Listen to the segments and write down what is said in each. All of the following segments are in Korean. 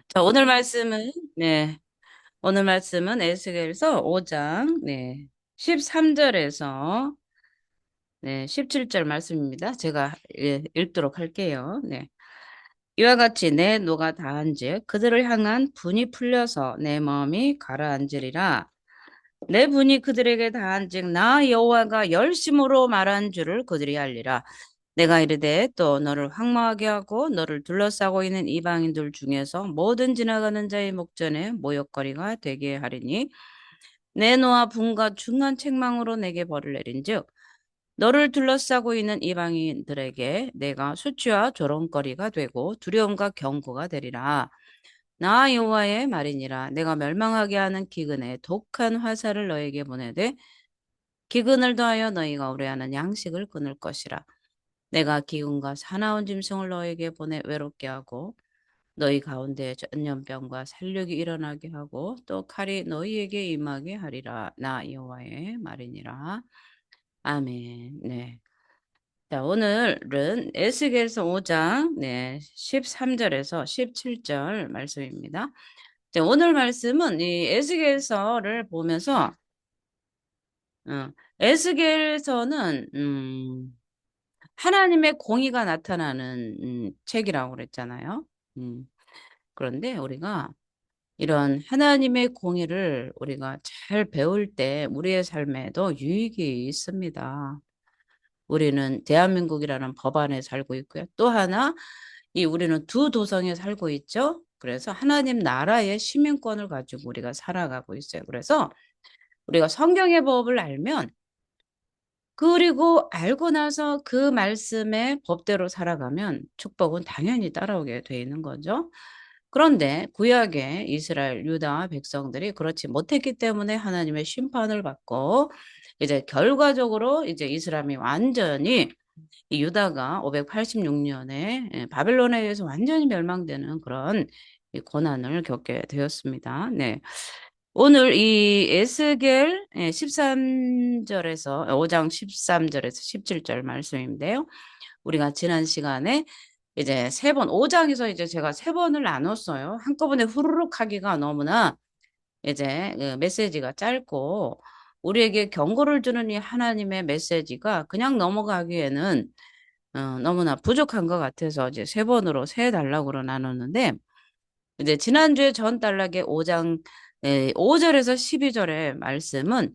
자, 오늘 말씀은 에스겔서 5장, 13절에서, 17절 말씀입니다. 제가 읽도록 할게요. 이와 같이 내 노가 다한즉 그들을 향한 분이 풀려서 내 마음이 가라앉으리라. 내 분이 그들에게 다한즉 나 여호와가 열심으로 말한 줄을 그들이 알리라. 내가 이르되 또 너를 황망하게 하고 너를 둘러싸고 있는 이방인들 중에서 모든 지나가는 자의 목전에 모욕거리가 되게 하리니 내 노와 분과 중한 책망으로 내게 벌을 내린즉 너를 둘러싸고 있는 이방인들에게 내가 수치와 조롱거리가 되고 두려움과 경고가 되리라. 나 여호와의 말이니라. 내가 멸망하게 하는 기근에 독한 화살을 너에게 보내되 기근을 더하여 너희가 우려하는 양식을 끊을 것이라. 내가 기근과 사나운 짐승을 너에게 보내 외롭게 하고 너희 가운데 전염병과 살육이 일어나게 하고 또 칼이 너희에게 임하게 하리라. 나 여호와의 말이니라. 아멘. 네. 자, 오늘은 에스겔서 5장 13절에서 17절 말씀입니다. 자, 오늘 말씀은 이 에스겔서를 보면서 에스겔서는 하나님의 공의가 나타나는 책이라고 그랬잖아요. 음, 그런데 우리가 이런 하나님의 공의를 우리가 잘 배울 때 우리의 삶에도 유익이 있습니다. 우리는 대한민국이라는 법안에 살고 있고요. 또 하나, 우리는 두 도성에 살고 있죠. 그래서 하나님 나라의 시민권을 가지고 우리가 살아가고 있어요. 그래서 우리가 성경의 법을 알면 그리고 알고 나서 그 말씀의 법대로 살아가면 축복은 당연히 따라오게 돼 있는 거죠. 그런데 구약의 이스라엘 유다 백성들이 그렇지 못했기 때문에 하나님의 심판을 받고 이제 결과적으로 이제 이스라엘이 완전히 이 유다가 586년에 바벨론에 의해서 완전히 멸망되는 그런 이 고난을 겪게 되었습니다. 네. 오늘 이 에스겔 13절에서 5장 13절에서 17절 말씀인데요. 우리가 지난 시간에 이제 세 번, 5장에서 이제 제가 세 번을 나눴어요. 한꺼번에 후루룩 하기가 너무나 이제 그 메시지가 짧고 우리에게 경고를 주는 이 하나님의 메시지가 그냥 넘어가기에는 너무나 부족한 것 같아서 이제 세 번으로 세 단락으로 나눴는데 이제 지난주에 전 단락의 5장 5절에서 12절의 말씀은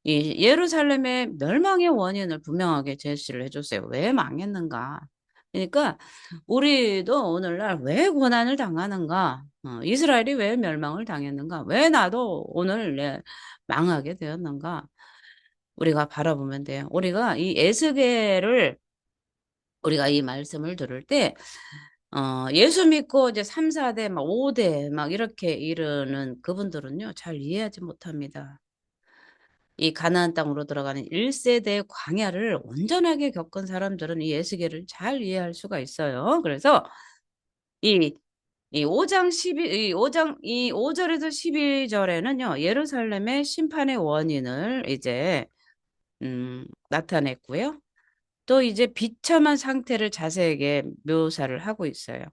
이 예루살렘의 멸망의 원인을 분명하게 제시를 해줬어요. 왜 망했는가? 그러니까 우리도 오늘날 왜 고난을 당하는가? 이스라엘이 왜 멸망을 당했는가? 왜 나도 오늘 망하게 되었는가? 우리가 바라보면 돼요. 우리가 이 에스겔을 우리가 이 말씀을 들을 때 예수 믿고 이제 3, 4대 막 5대 막 이렇게 이르는 그분들은요, 잘 이해하지 못합니다. 이 가나안 땅으로 들어가는 1세대 광야를 온전하게 겪은 사람들은 이 에스겔을 잘 이해할 수가 있어요. 그래서 이, 이 5장 12, 이 5장, 이 5절에서 12절에는요, 예루살렘의 심판의 원인을 이제, 나타냈고요. 또 이제 비참한 상태를 자세하게 묘사를 하고 있어요.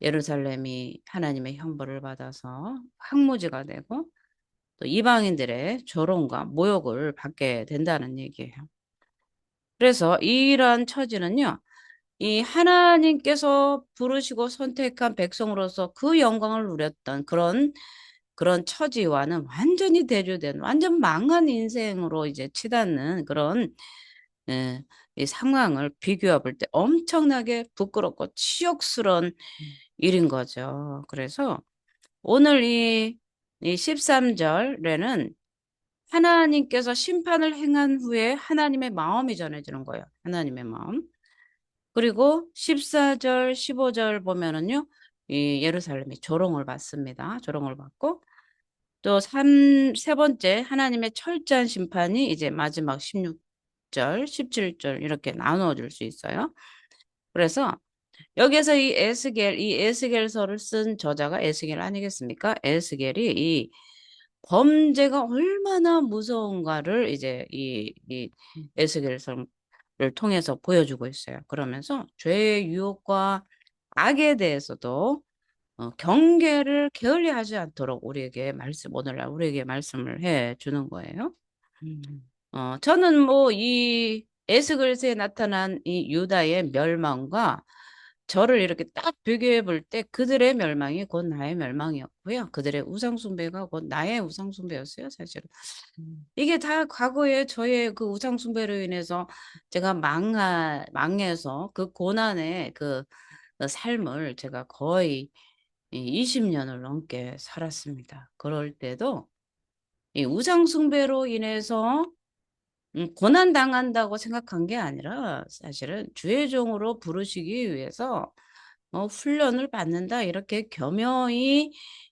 예루살렘이 하나님의 형벌을 받아서 황무지가 되고 또 이방인들의 조롱과 모욕을 받게 된다는 얘기예요. 그래서 이러한 처지는요, 이 하나님께서 부르시고 선택한 백성으로서 그 영광을 누렸던 그런 처지와는 완전히 대조된 완전 망한 인생으로 이제 치닫는 그런 이 상황을 비교해 볼 때 엄청나게 부끄럽고 치욕스러운 일인 거죠. 그래서 오늘 이 13절에는 하나님께서 심판을 행한 후에 하나님의 마음이 전해지는 거예요. 하나님의 마음. 그리고 14절, 15절 보면은요, 이 예루살렘이 조롱을 받습니다. 조롱을 받고 또 세 번째 하나님의 철저한 심판이 이제 마지막 16절, 17절 이렇게 나누어질 수 있어요. 그래서 여기에서 이 에스겔서를 쓴 저자가 에스겔 아니겠습니까? 에스겔이 이 범죄가 얼마나 무서운가를 이제 이 에스겔서를 통해서 보여주고 있어요. 그러면서 죄의 유혹과 악에 대해서도 경계를 게을리하지 않도록 우리에게 오늘날 우리에게 말씀을 해 주는 거예요. 저는 뭐 이 에스겔서에 나타난 이 유다의 멸망과 저를 이렇게 딱 비교해 볼 때 그들의 멸망이 곧 나의 멸망이었고요. 그들의 우상숭배가 곧 나의 우상숭배였어요, 사실은. 이게 다 과거에 저의 그 우상숭배로 인해서 제가 망해서 그 고난의 그 삶을 제가 거의 20년을 넘게 살았습니다. 그럴 때도 이 우상숭배로 인해서 고난 당한다고 생각한 게 아니라 사실은 주의 종으로 부르시기 위해서 훈련을 받는다 이렇게 교묘히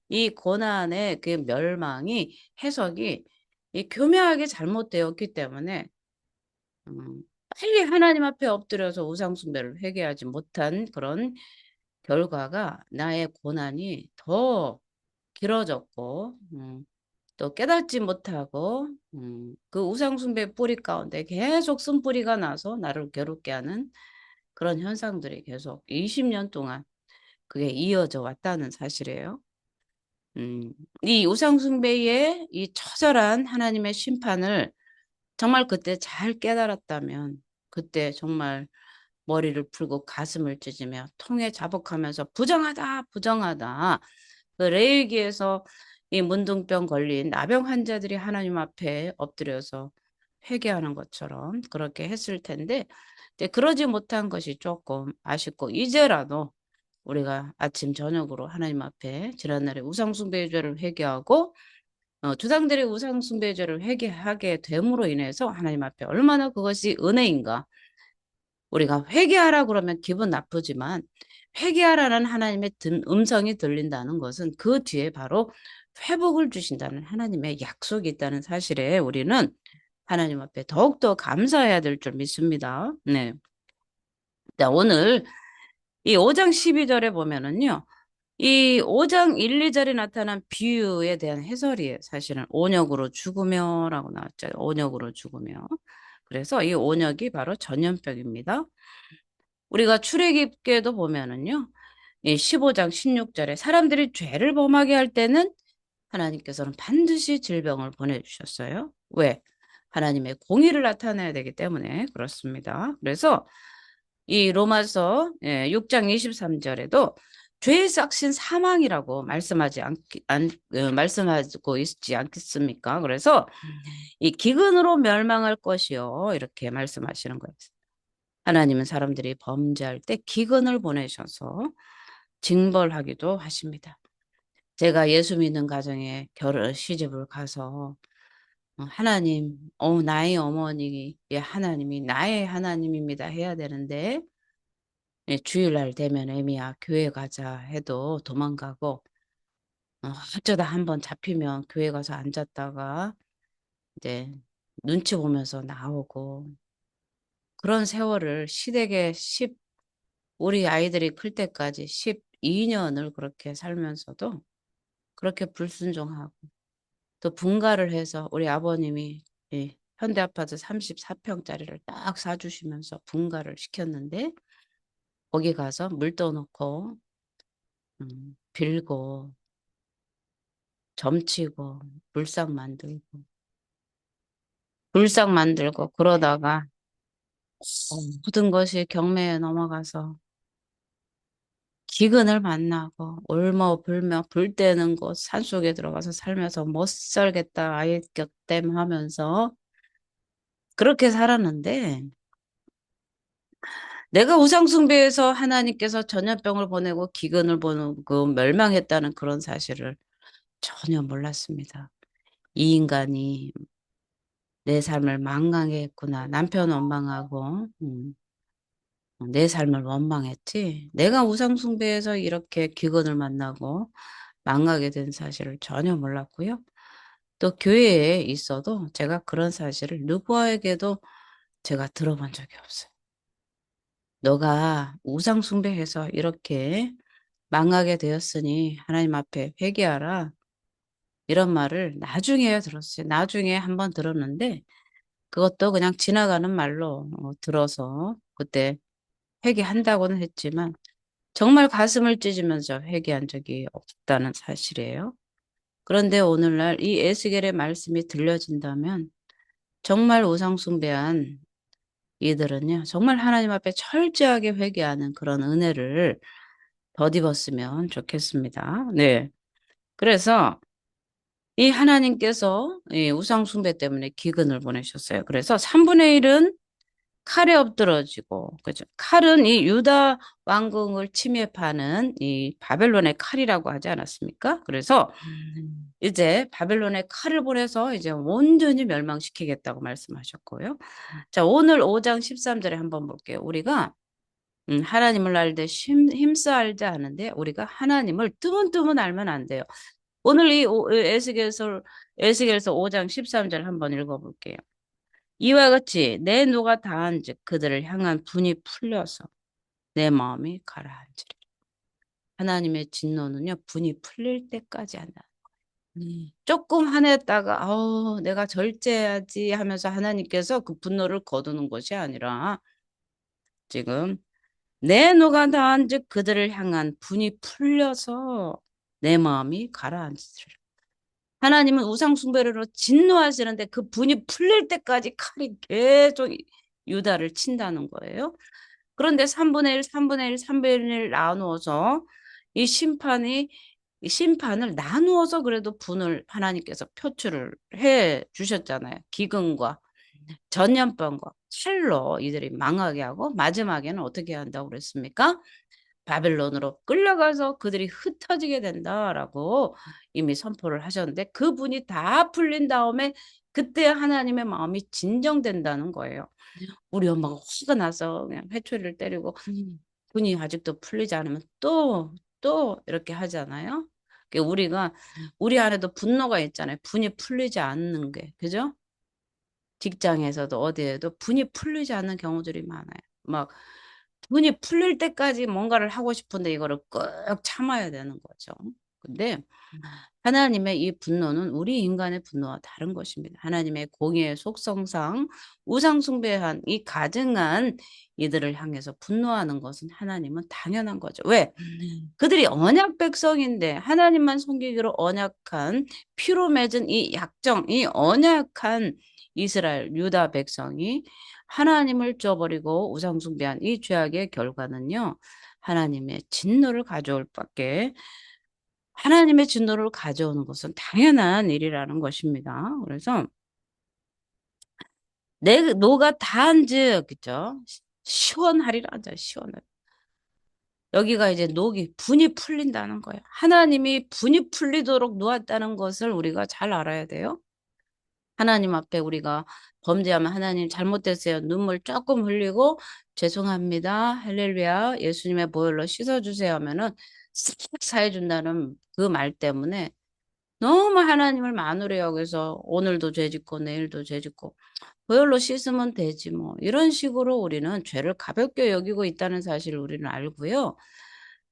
이 고난의 그 멸망이 해석이 이 교묘하게 잘못되었기 때문에 빨리 하나님 앞에 엎드려서 우상숭배를 회개하지 못한 그런 결과가 나의 고난이 더 길어졌고 또 깨닫지 못하고 그 우상숭배 뿌리 가운데 계속 쓴뿌리가 나서 나를 괴롭게 하는 그런 현상들이 계속 20년 동안 그게 이어져 왔다는 사실이에요. 음, 이 우상숭배의 이 처절한 하나님의 심판을 정말 그때 잘 깨달았다면 그때 정말 머리를 풀고 가슴을 찢으며 통에 자복하면서 부정하다 부정하다 그 레위기에서 이 문둥병 걸린 나병 환자들이 하나님 앞에 엎드려서 회개하는 것처럼 그렇게 했을 텐데 이제 그러지 못한 것이 조금 아쉽고 이제라도 우리가 아침 저녁으로 하나님 앞에 지난날의 우상숭배의 죄를 회개하고 조상들의 우상숭배의 죄를 회개하게 됨으로 인해서 하나님 앞에 얼마나 그것이 은혜인가. 우리가 회개하라 그러면 기분 나쁘지만 회개하라는 하나님의 음성이 들린다는 것은 그 뒤에 바로 회복을 주신다는 하나님의 약속이 있다는 사실에 우리는 하나님 앞에 더욱더 감사해야 될 줄 믿습니다. 네. 자, 오늘 이 5장 12절에 보면은요. 이 5장 1, 2절에 나타난 비유에 대한 해설이에요. 사실은 온역으로 죽으며라고 나왔죠. 온역으로 죽으며. 그래서 이 온역이 바로 전염병입니다. 우리가 출애굽기에도 보면은요. 이 15장 16절에 사람들이 죄를 범하게 할 때는 하나님께서는 반드시 질병을 보내주셨어요. 왜? 하나님의 공의를 나타내야 되기 때문에 그렇습니다. 그래서 이 로마서 6장 23절에도 죄의 삭신 사망이라고 말씀하고 있지 않겠습니까? 그래서 이 기근으로 멸망할 것이요 이렇게 말씀하시는 거예요. 하나님은 사람들이 범죄할 때 기근을 보내셔서 징벌하기도 하십니다. 제가 예수 믿는 가정에 시집을 가서 하나님, 나의 어머니, 하나님이 나의 하나님입니다 해야 되는데 주일날 되면 애미야 교회 가자 해도 도망가고 어쩌다 한번 잡히면 교회 가서 앉았다가 이제 눈치 보면서 나오고 그런 세월을 시댁에 우리 아이들이 클 때까지 12년을 그렇게 살면서도 그렇게 불순종하고 또 분가를 해서 우리 아버님이 현대아파트 34평짜리를 딱 사주시면서 분가를 시켰는데 거기 가서 물 떠놓고 빌고 점치고 불상 만들고 불상 만들고 그러다가 모든 것이 경매에 넘어가서 기근을 만나고 울며 불며 불 때는 곳 산속에 들어가서 살면서 못 살겠다 아이 격댐 하면서 그렇게 살았는데 내가 우상숭배에서 하나님께서 전염병을 보내고 기근을 보내고 멸망했다는 그런 사실을 전혀 몰랐습니다. 이 인간이 내 삶을 망하게 했구나. 남편 원망하고 내 삶을 원망했지. 내가 우상숭배에서 이렇게 기근을 만나고 망하게 된 사실을 전혀 몰랐고요. 또 교회에 있어도 제가 그런 사실을 누구에게도 제가 들어본 적이 없어요. 너가 우상숭배해서 이렇게 망하게 되었으니 하나님 앞에 회개하라. 이런 말을 나중에 들었어요. 나중에 한번 들었는데 그것도 그냥 지나가는 말로 들어서 그때 회개한다고는 했지만 정말 가슴을 찢으면서 회개한 적이 없다는 사실이에요. 그런데 오늘날 이 에스겔의 말씀이 들려진다면 정말 우상숭배한 이들은요, 정말 하나님 앞에 철저하게 회개하는 그런 은혜를 덧입었으면 좋겠습니다. 네. 그래서 이 하나님께서 이 우상숭배 때문에 기근을 보내셨어요. 그래서 3분의 1은 칼에 엎드러지고, 그죠? 칼은 이 유다 왕궁을 침입하는 이 바벨론의 칼이라고 하지 않았습니까? 그래서 이제 바벨론의 칼을 보내서 이제 온전히 멸망시키겠다고 말씀하셨고요. 자, 오늘 5장 13절에 한번 볼게요. 우리가 하나님을 알되 힘써 알지 않은데 우리가 하나님을 뜨문뜨문 알면 안 돼요. 오늘 이 에스겔서 5장 13절 한번 읽어볼게요. 이와 같이 내 노가 다한즉 그들을 향한 분이 풀려서 내 마음이 가라앉으리. 하나님의 진노는요, 분이 풀릴 때까지 한다. 조금 화냈다가 내가 절제해야지 하면서 하나님께서 그 분노를 거두는 것이 아니라 지금 내 노가 다한즉 그들을 향한 분이 풀려서 내 마음이 가라앉으리라. 하나님은 우상숭배로 진노하시는데 그 분이 풀릴 때까지 칼이 계속 유다를 친다는 거예요. 그런데 3분의 1, 3분의 1, 3분의 1 나누어서 이 심판을 나누어서 그래도 분을 하나님께서 표출을 해 주셨잖아요. 기근과 전염병과 칼로 이들이 망하게 하고 마지막에는 어떻게 한다고 그랬습니까? 바벨론으로 끌려가서 그들이 흩어지게 된다라고 이미 선포를 하셨는데 그분이 다 풀린 다음에 그때 하나님의 마음이 진정된다는 거예요. 우리 엄마가 화가 나서 그냥 회초리를 때리고 분이 아직도 풀리지 않으면 또 이렇게 하잖아요. 우리가 우리 안에도 분노가 있잖아요. 분이 풀리지 않는 게 그죠? 직장에서도 어디에도 분이 풀리지 않는 경우들이 많아요. 막 분이 풀릴 때까지 뭔가를 하고 싶은데 이거를 꾹 참아야 되는 거죠. 근데 하나님의 이 분노는 우리 인간의 분노와 다른 것입니다. 하나님의 공의의 속성상 우상숭배한 이 가증한 이들을 향해서 분노하는 것은 하나님은 당연한 거죠. 왜? 그들이 언약 백성인데 하나님만 섬기기로 언약한 피로 맺은 이 약정, 이 언약한 이스라엘 유다 백성이 하나님을 저버리고 우상숭배한 이 죄악의 결과는요. 하나님의 진노를 가져올 밖에 하나님의 진노를 가져오는 것은 당연한 일이라는 것입니다. 그래서 내 노가 다한즉 그죠? 시원하리라 하죠. 시원하리. 여기가 이제 녹이 분이 풀린다는 거예요. 하나님이 분이 풀리도록 놓았다는 것을 우리가 잘 알아야 돼요. 하나님 앞에 우리가 범죄하면 하나님 잘못됐어요. 눈물 조금 흘리고 죄송합니다. 할렐루야. 예수님의 보혈로 씻어주세요 하면은 싹 사해준다는 그 말 때문에 너무 하나님을 만으로 여기서 오늘도 죄짓고 내일도 죄짓고 보혈로 씻으면 되지 뭐 이런 식으로 우리는 죄를 가볍게 여기고 있다는 사실을 우리는 알고요.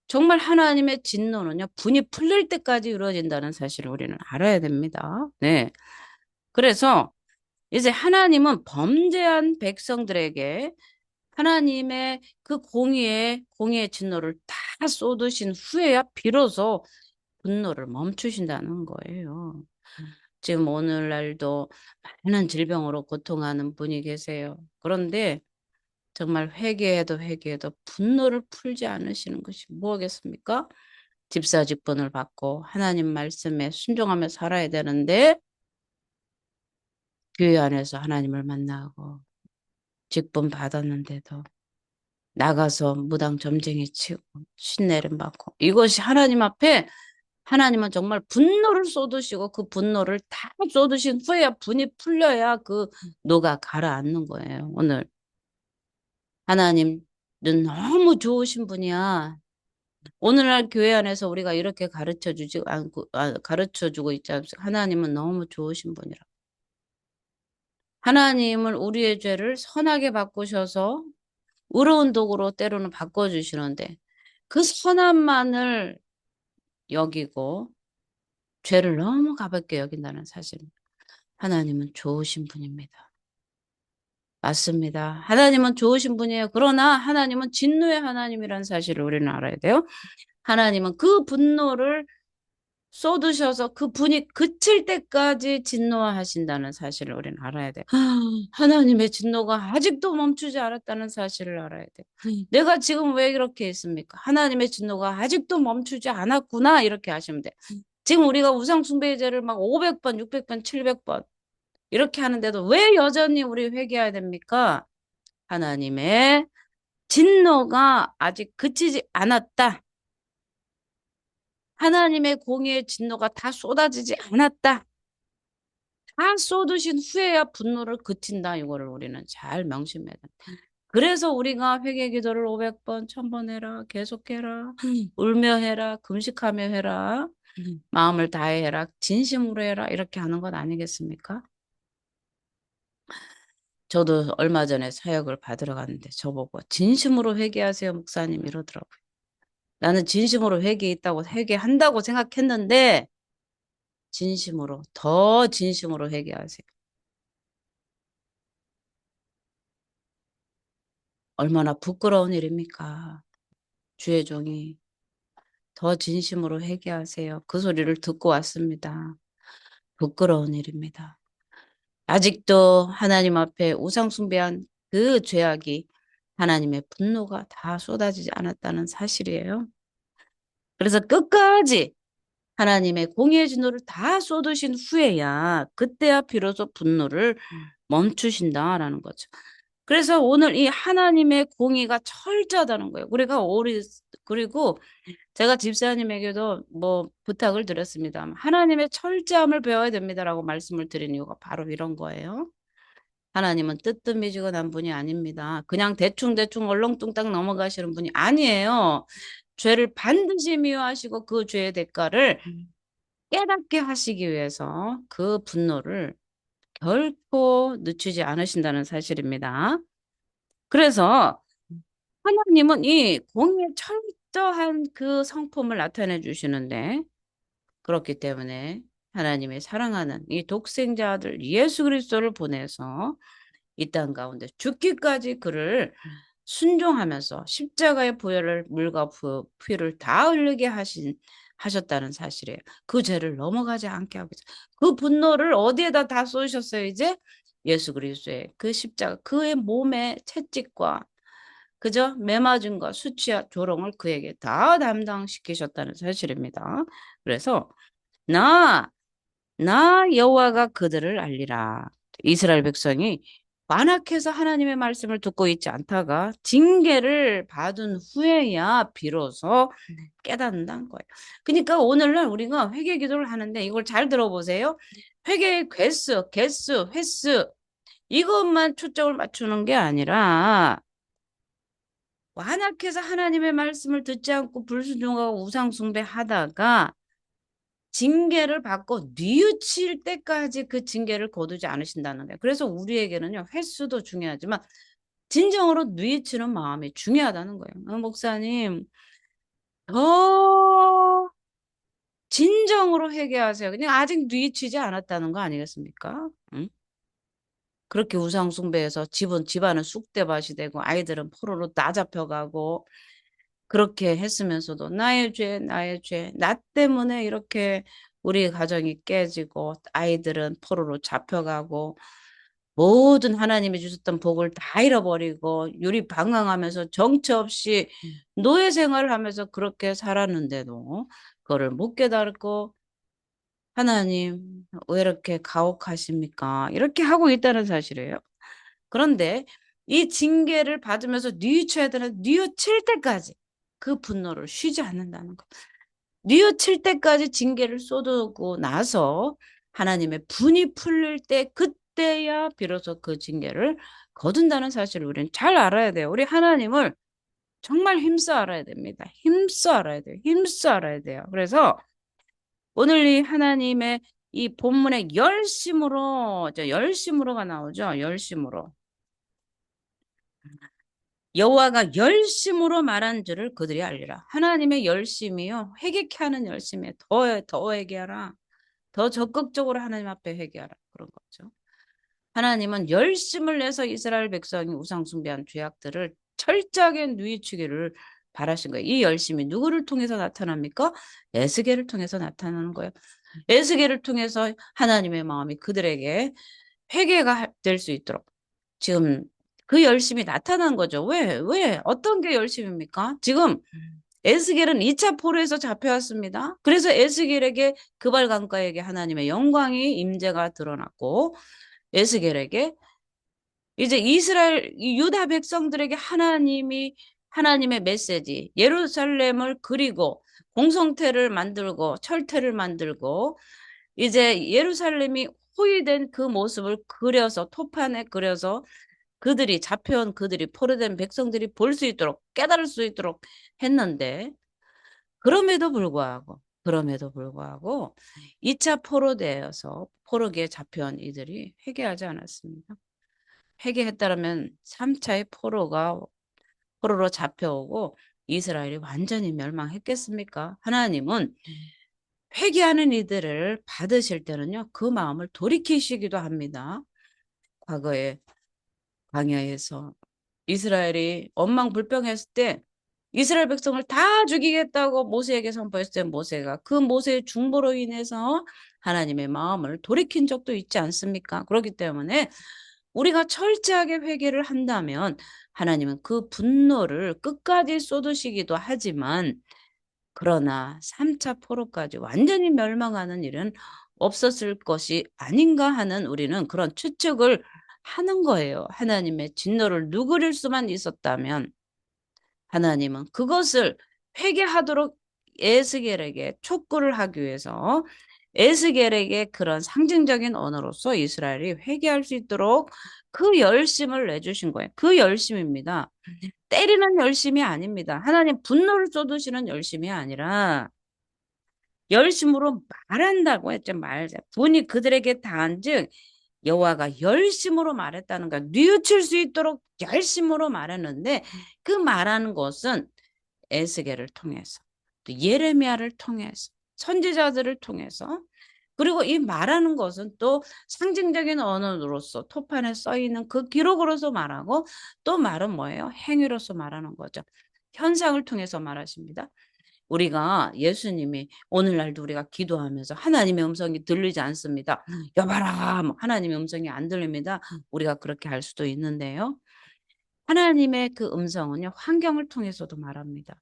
정말 하나님의 진노는요, 분이 풀릴 때까지 이루어진다는 사실을 우리는 알아야 됩니다. 네. 그래서 이제 하나님은 범죄한 백성들에게 하나님의 그 공의의 진노를 다 쏟으신 후에야 비로소 분노를 멈추신다는 거예요. 지금 오늘날도 많은 질병으로 고통하는 분이 계세요. 그런데 정말 회개해도 분노를 풀지 않으시는 것이 뭐겠습니까? 집사직분을 받고 하나님 말씀에 순종하며 살아야 되는데 교회 안에서 하나님을 만나고 직분 받았는데도 나가서 무당 점쟁이 치고 신내림 받고 이것이 하나님 앞에 하나님은 정말 분노를 쏟으시고 그 분노를 다 쏟으신 후에야 분이 풀려야 그 노가 가라앉는 거예요. 오늘 하나님은 너무 좋으신 분이야. 오늘날 교회 안에서 우리가 이렇게 가르쳐 주지 않고 가르쳐 주고 있지 않습니까? 하나님은 너무 좋으신 분이라. 하나님을 우리의 죄를 선하게 바꾸셔서 의로운 도구로 때로는 바꿔주시는데 그 선함만을 여기고 죄를 너무 가볍게 여긴다는 사실. 하나님은 좋으신 분입니다. 맞습니다. 하나님은 좋으신 분이에요. 그러나 하나님은 진노의 하나님이라는 사실을 우리는 알아야 돼요. 하나님은 그 분노를 쏟으셔서 그 분이 그칠 때까지 진노하신다는 사실을 우리는 알아야 돼. 하나님의 진노가 아직도 멈추지 않았다는 사실을 알아야 돼. 내가 지금 왜 이렇게 있습니까? 하나님의 진노가 아직도 멈추지 않았구나. 이렇게 하시면 돼. 지금 우리가 우상숭배제를 막 500번, 600번, 700번 이렇게 하는데도 왜 여전히 우리 회개해야 됩니까? 하나님의 진노가 아직 그치지 않았다. 하나님의 공의의 진노가 다 쏟아지지 않았다. 다 쏟으신 후에야 분노를 그친다. 이거를 우리는 잘 명심해야 돼. 그래서 우리가 회개 기도를 500번, 1000번 해라. 계속해라. 울며 해라. 금식하며 해라. 마음을 다해 해라. 진심으로 해라. 이렇게 하는 것 아니겠습니까? 저도 얼마 전에 사역을 받으러 갔는데 저보고 진심으로 회개하세요, 목사님 이러더라고요. 나는 진심으로 회개한다고 생각했는데 진심으로, 더 진심으로 회개하세요. 얼마나 부끄러운 일입니까? 주의 종이 더 진심으로 회개하세요. 그 소리를 듣고 왔습니다. 부끄러운 일입니다. 아직도 하나님 앞에 우상 숭배한 그 죄악이 하나님의 분노가 다 쏟아지지 않았다는 사실이에요. 그래서 끝까지 하나님의 공의의 진노를 다 쏟으신 후에야 그때야 비로소 분노를 멈추신다라는 거죠. 그래서 오늘 이 하나님의 공의가 철저하다는 거예요. 그리고 제가 집사님에게도 뭐 부탁을 드렸습니다. 하나님의 철저함을 배워야 됩니다라고 말씀을 드린 이유가 바로 이런 거예요. 하나님은 뜨뜻미지근한 분이 아닙니다. 그냥 대충대충 얼렁뚱땅 넘어가시는 분이 아니에요. 죄를 반드시 미워하시고 그 죄의 대가를 깨닫게 하시기 위해서 그 분노를 결코 늦추지 않으신다는 사실입니다. 그래서 하나님은 이 공의의 철저한 그 성품을 나타내 주시는데 그렇기 때문에 하나님의 사랑하는 이 독생자 아들 예수 그리스도를 보내서 이 땅 가운데 죽기까지 그를 순종하면서 십자가의 보혈을 물과 피를 다 흘리게 하셨다는 사실이에요. 그 죄를 넘어가지 않게 하고 있어요. 그 분노를 어디에다 다 쏟으셨어요, 이제? 예수 그리스도의 그 십자가, 그의 몸의 채찍과 그저 매맞음과 수치와 조롱을 그에게 다 담당시키셨다는 사실입니다. 그래서 나, 나 여호와가 그들을 알리라. 이스라엘 백성이 완악해서 하나님의 말씀을 듣고 있지 않다가 징계를 받은 후에야 비로소 깨닫는다는 거예요. 그러니까 오늘날 우리가 회개 기도를 하는데 이걸 잘 들어보세요. 회개의 횟수 이것만 초점을 맞추는 게 아니라 완악해서 하나님의 말씀을 듣지 않고 불순종하고 우상숭배하다가 징계를 받고 뉘우칠 때까지 그 징계를 거두지 않으신다는 거예요. 그래서 우리에게는요, 횟수도 중요하지만 진정으로 뉘우치는 마음이 중요하다는 거예요. 목사님, 더 진정으로 회개하세요. 그냥 아직 뉘우치지 않았다는 거 아니겠습니까? 응? 그렇게 우상숭배해서 집안은 쑥대밭이 되고 아이들은 포로로 나잡혀가고 그렇게 했으면서도 나의 죄, 나 때문에 이렇게 우리 가정이 깨지고 아이들은 포로로 잡혀가고 모든 하나님이 주셨던 복을 다 잃어버리고 유리방황하면서 정처 없이 노예 생활을 하면서 그렇게 살았는데도 그거를 못 깨달고 하나님 왜 이렇게 가혹하십니까? 이렇게 하고 있다는 사실이에요. 그런데 이 징계를 받으면서 뉘우쳐야 되는 뉘우칠 때까지 그 분노를 쉬지 않는다는 것. 뉘우칠 때까지 징계를 쏟고 나서 하나님의 분이 풀릴 때 그때야 비로소 그 징계를 거둔다는 사실을 우리는 잘 알아야 돼요. 우리 하나님을 정말 힘써 알아야 됩니다. 힘써 알아야 돼요. 힘써 알아야 돼요. 그래서 오늘 이 하나님의 이 본문의 열심으로가 나오죠. 열심으로. 여호와가 열심으로 말한 줄을 그들이 알리라. 하나님의 열심이요. 회개케 하는 열심이에요. 더 회개하라. 더 적극적으로 하나님 앞에 회개하라. 그런 거죠. 하나님은 열심을 내서 이스라엘 백성이 우상 숭배한 죄악들을 철저하게 누이치기를 바라신 거예요. 이 열심이 누구를 통해서 나타납니까? 에스겔을 통해서 나타나는 거예요. 에스겔을 통해서 하나님의 마음이 그들에게 회개가 될 수 있도록 지금 그 열심이 나타난 거죠. 왜? 어떤 게 열심입니까? 지금 에스겔은 2차 포로에서 잡혀왔습니다. 그래서 에스겔에게 그발강가에게 하나님의 영광이 임재가 드러났고 에스겔에게 이제 이스라엘 유다 백성들에게 하나님의 메시지 예루살렘을 그리고 공성태를 만들고 철퇴를 만들고 이제 예루살렘이 호위된 그 모습을 그려서 토판에 그려서 그들이 잡혀온 그들이 포로된 백성들이 볼 수 있도록 깨달을 수 있도록 했는데 그럼에도 불구하고 2차 포로되어서 포로기에 잡혀온 이들이 회개하지 않았습니다. 회개했다면 3차의 포로로 잡혀오고 이스라엘이 완전히 멸망했겠습니까? 하나님은 회개하는 이들을 받으실 때는요, 그 마음을 돌이키시기도 합니다. 과거에 광야에서 이스라엘이 원망불평했을 때 이스라엘 백성을 다 죽이겠다고 모세에게 선포했을 때 모세가 그 모세의 중보로 인해서 하나님의 마음을 돌이킨 적도 있지 않습니까? 그렇기 때문에 우리가 철저하게 회개를 한다면 하나님은 그 분노를 끝까지 쏟으시기도 하지만 그러나 3차 포로까지 완전히 멸망하는 일은 없었을 것이 아닌가 하는 우리는 그런 추측을 하는 거예요. 하나님의 진노를 누그릴 수만 있었다면 하나님은 그것을 회개하도록 에스겔에게 촉구를 하기 위해서 에스겔에게 그런 상징적인 언어로서 이스라엘이 회개할 수 있도록 그 열심을 내주신 거예요. 그 열심입니다. 때리는 열심이 아닙니다. 하나님 분노를 쏟으시는 열심이 아니라 열심으로 말한다고 했죠. 분이 그들에게 다한즉 여호와가 열심으로 말했다는 거 뉘우칠 수 있도록 열심으로 말했는데 그 말하는 것은 에스겔을 통해서 또 예레미야를 통해서 선지자들을 통해서 그리고 이 말하는 것은 또 상징적인 언어로서 토판에 써 있는 그 기록으로서 말하고 또 말은 뭐예요? 행위로서 말하는 거죠. 현상을 통해서 말하십니다. 우리가 예수님이 오늘날도 우리가 기도하면서 하나님의 음성이 들리지 않습니다. 여봐라, 하나님의 음성이 안 들립니다. 우리가 그렇게 할 수도 있는데요. 하나님의 그 음성은요, 환경을 통해서도 말합니다.